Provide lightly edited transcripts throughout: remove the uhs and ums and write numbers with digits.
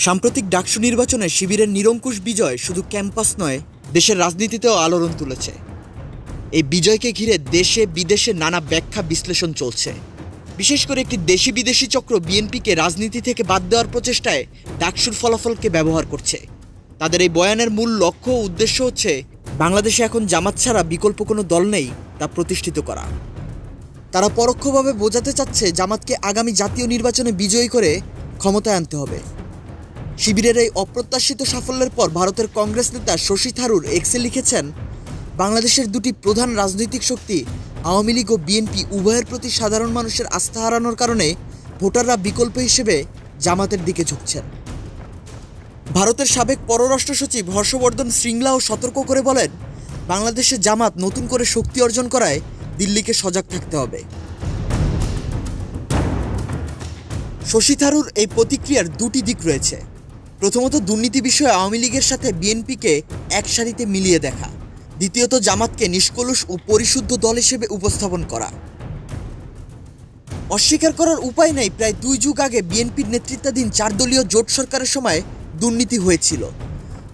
সাম্প্রতিক ডাকসু নির্বাচনে শিবিরের নিরঙ্কুশ বিজয় শুধু ক্যাম্পাস নয়, দেশের রাজনীতিতেও আলোড়ন তুলেছে। এই বিজয়কে ঘিরে দেশে বিদেশে নানা ব্যাখ্যা বিশ্লেষণ চলছে। বিশেষ করে একটি দেশি বিদেশি চক্র বিএনপিকে রাজনীতি থেকে বাদ দেওয়ার প্রচেষ্টায় ডাকসুর ফলাফলকে ব্যবহার করছে। তাদের এই বয়ানের মূল লক্ষ্য ও উদ্দেশ্য হচ্ছে বাংলাদেশে এখন জামাত ছাড়া বিকল্প কোনো দল নেই তা প্রতিষ্ঠিত করা। তারা পরোক্ষভাবে বোঝাতে চাচ্ছে জামাতকে আগামী জাতীয় নির্বাচনে বিজয়ী করে ক্ষমতায় আনতে হবে। শিবিরের এই অপ্রত্যাশিত সাফল্যের পর ভারতের কংগ্রেস নেতা শশী থারুর এক্সে লিখেছেন, বাংলাদেশের দুটি প্রধান রাজনৈতিক শক্তি আওয়ামী লীগ ও বিএনপি উভয়ের প্রতি সাধারণ মানুষের আস্থা হারানোর কারণে ভোটাররা বিকল্প হিসেবে জামাতের দিকে ঝুঁকছেন। ভারতের সাবেক পররাষ্ট্র সচিব হর্ষবর্ধন শ্রীংলাও সতর্ক করে বলেন, বাংলাদেশে জামাত নতুন করে শক্তি অর্জন করায় দিল্লিকে সজাগ থাকতে হবে। শশী থারুর এই প্রতিক্রিয়ার দুটি দিক রয়েছে। প্রথমত, দুর্নীতি বিষয়ে আওয়ামী লীগের সাথে বিএনপিকে এক সারিতে মিলিয়ে দেখা। দ্বিতীয়ত, জামাতকে নিষ্কলুষ ও পরিশুদ্ধ দল হিসেবে উপস্থাপন করা। অস্বীকার করার উপায় নেই, প্রায় 2 যুগ আগে বিএনপির নেতৃত্বাধীন 4 দলীয় জোট সরকারের সময় দুর্নীতি হয়েছিল।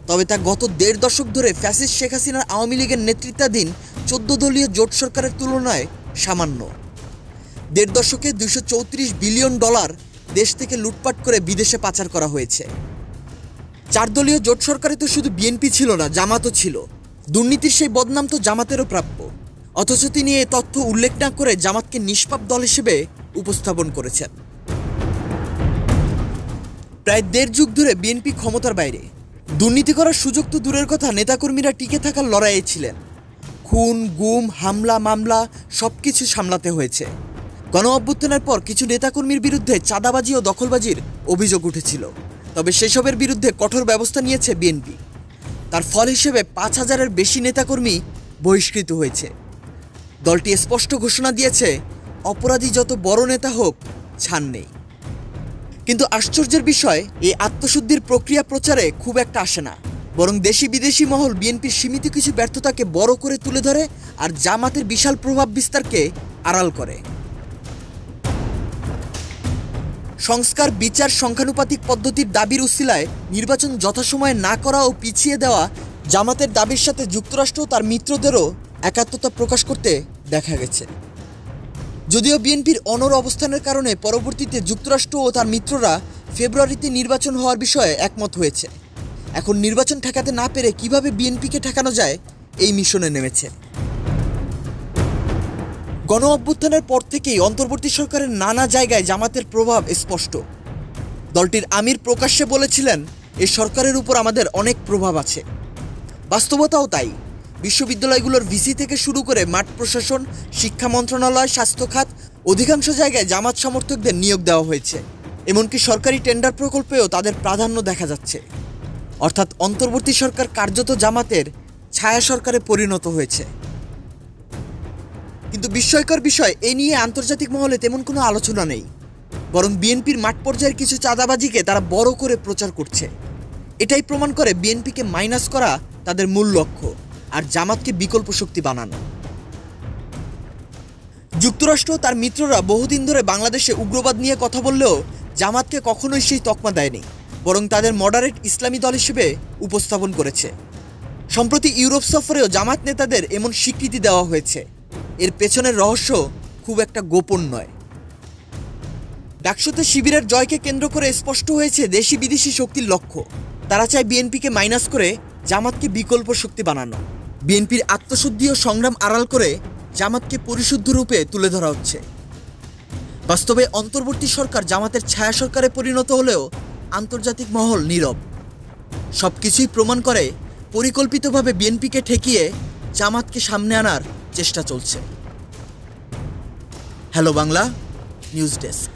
তবে তা গত 1.5 দশক ধরে ফ্যাসিস্ট শেখ হাসিনার আওয়ামী লীগের নেতৃত্বাধীন 14 দলীয় জোট সরকারের তুলনায় সামান্য। 1.5 দশকে $234 বিলিয়ন দেশ থেকে লুটপাট করে বিদেশে পাচার করা হয়েছে। 4 দলীয় জোট সরকারে তো শুধু বিএনপি ছিল না, জামাতও ছিল। দুর্নীতির সেই বদনাম তো জামাতেরও প্রাপ্য। অথচ তিনি এই তথ্য উল্লেখ না করে জামাতকে নিষ্পাপ দল হিসেবে উপস্থাপন করেছেন। প্রায় 1.5 যুগ ধরে বিএনপি ক্ষমতার বাইরে। দুর্নীতি করার সুযোগ তো দূরের কথা, নেতাকর্মীরা টিকে থাকার লড়াইয়ে ছিলেন। খুন, গুম, হামলা, মামলা সবকিছু সামলাতে হয়েছে। গণ অভ্যুত্থানের পর কিছু নেতাকর্মীর বিরুদ্ধে চাঁদাবাজি ও দখলবাজির অভিযোগ উঠেছিল। তবে সেসবের বিরুদ্ধে কঠোর ব্যবস্থা নিয়েছে বিএনপি। তার ফল হিসেবে 5000-এর বেশি নেতাকর্মী বহিষ্কৃত হয়েছে। দলটি স্পষ্ট ঘোষণা দিয়েছে, অপরাধী যত বড় নেতা হোক, ছাড় নেই। কিন্তু আশ্চর্যের বিষয়, এই আত্মশুদ্ধির প্রক্রিয়া প্রচারে খুব একটা আসে না, বরং দেশি বিদেশি মহল বিএনপির সীমিত কিছু ব্যর্থতাকে বড় করে তুলে ধরে আর জামাতের বিশাল প্রভাব বিস্তারকে আড়াল করে। সংস্কার, বিচার, সংখ্যানুপাতিক পদ্ধতির দাবির উসিলায় নির্বাচন যথাসময়ে না করা ও পিছিয়ে দেওয়া জামাতের দাবির সাথে যুক্তরাষ্ট্র তার মিত্রদেরও একাত্মতা প্রকাশ করতে দেখা গেছে। যদিও বিএনপির অনড় অবস্থানের কারণে পরবর্তীতে যুক্তরাষ্ট্র ও তার মিত্ররা ফেব্রুয়ারিতে নির্বাচন হওয়ার বিষয়ে একমত হয়েছে। এখন নির্বাচন ঠেকাতে না পেরে কিভাবে বিএনপিকে ঠেকানো যায়, এই মিশনে নেমেছে। গণ অভ্যুত্থানের পর থেকেই অন্তর্বর্তী সরকারের নানা জায়গায় জামাতের প্রভাব স্পষ্ট। দলটির আমির প্রকাশ্যে বলেছিলেন, এই সরকারের উপর আমাদের অনেক প্রভাব আছে। বাস্তবতাও তাই। বিশ্ববিদ্যালয়গুলোর ভিসি থেকে শুরু করে মাঠ প্রশাসন, শিক্ষা মন্ত্রণালয়, স্বাস্থ্য খাত, অধিকাংশ জায়গায় জামাত সমর্থকদের নিয়োগ দেওয়া হয়েছে। এমনকি সরকারি টেন্ডার প্রকল্পেও তাদের প্রাধান্য দেখা যাচ্ছে। অর্থাৎ অন্তর্বর্তী সরকার কার্যত জামাতের ছায়া সরকারে পরিণত হয়েছে। কিন্তু বিস্ময়কর বিষয়, এ নিয়ে আন্তর্জাতিক মহলে তেমন কোনো আলোচনা নেই, বরং বিএনপির মাঠ পর্যায়ের কিছু চাঁদাবাজিকে তারা বড় করে প্রচার করছে। এটাই প্রমাণ করে বিএনপিকে মাইনাস করা তাদের মূল লক্ষ্য, আর জামাতকে বিকল্প শক্তি বানানো। যুক্তরাষ্ট্র তার মিত্ররা বহুদিন ধরে বাংলাদেশে উগ্রবাদ নিয়ে কথা বললেও জামাতকে কখনোই সেই তকমা দেয়নি, বরং তাদের মডারেট ইসলামী দল হিসেবে উপস্থাপন করেছে। সম্প্রতি ইউরোপ সফরেও জামাত নেতাদের এমন স্বীকৃতি দেওয়া হয়েছে। এর পেছনের রহস্য খুব একটা গোপন নয়। ডাকসুতে শিবিরের জয়কে কেন্দ্র করে স্পষ্ট হয়েছে দেশি বিদেশি শক্তির লক্ষ্য। তারা চায় বিএনপিকে মাইনাস করে জামাতকে বিকল্প শক্তি বানানো। বিএনপির আত্মশুদ্ধি ও সংগ্রাম আড়াল করে জামাতকে পরিশুদ্ধ রূপে তুলে ধরা হচ্ছে। বাস্তবে অন্তর্বর্তী সরকার জামাতের ছায়া সরকারে পরিণত হলেও আন্তর্জাতিক মহল নীরব। সবকিছুই প্রমাণ করে পরিকল্পিতভাবে বিএনপিকে ঠেকিয়ে জামাতকে সামনে আনার চেষ্টা চলছে। Hello Bangla news desk.